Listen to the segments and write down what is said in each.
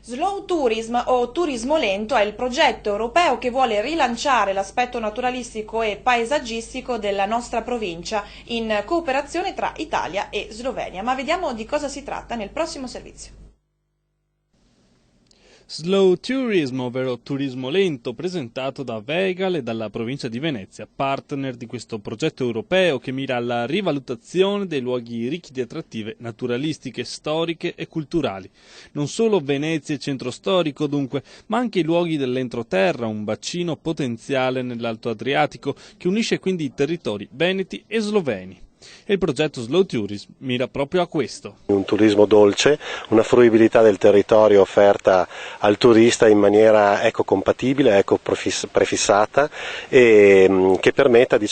Slow Tourism o turismo lento è il progetto europeo che vuole rilanciare l'aspetto naturalistico e paesaggistico della nostra provincia in cooperazione tra Italia e Slovenia. Ma vediamo di cosa si tratta nel prossimo servizio. Slow Tourism, ovvero turismo lento, presentato da Vegal e dalla provincia di Venezia, partner di questo progetto europeo che mira alla rivalutazione dei luoghi ricchi di attrattive naturalistiche, storiche e culturali. Non solo Venezia e centro storico dunque, ma anche i luoghi dell'entroterra, un bacino potenziale nell'Alto Adriatico che unisce quindi i territori veneti e sloveni. E il progetto Slow Tourism mira proprio a questo. Un turismo dolce, una fruibilità del territorio offerta al turista in maniera ecocompatibile, ecoprefissata e che permetta di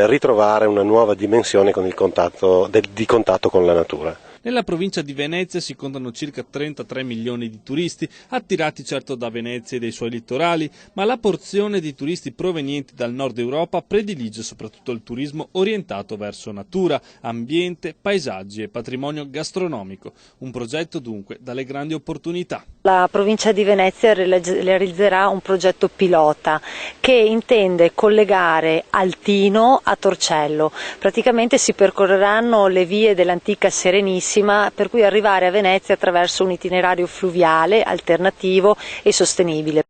ritrovare una nuova dimensione con di contatto con la natura. Nella provincia di Venezia si contano circa 33 milioni di turisti, attirati certo da Venezia e dei suoi litorali, ma la porzione di turisti provenienti dal nord Europa predilige soprattutto il turismo orientato verso natura, ambiente, paesaggi e patrimonio gastronomico. Un progetto dunque dalle grandi opportunità. La provincia di Venezia realizzerà un progetto pilota che intende collegare Altino a Torcello. Praticamente si percorreranno le vie dell'antica Serenissima, per cui arrivare a Venezia attraverso un itinerario fluviale, alternativo e sostenibile.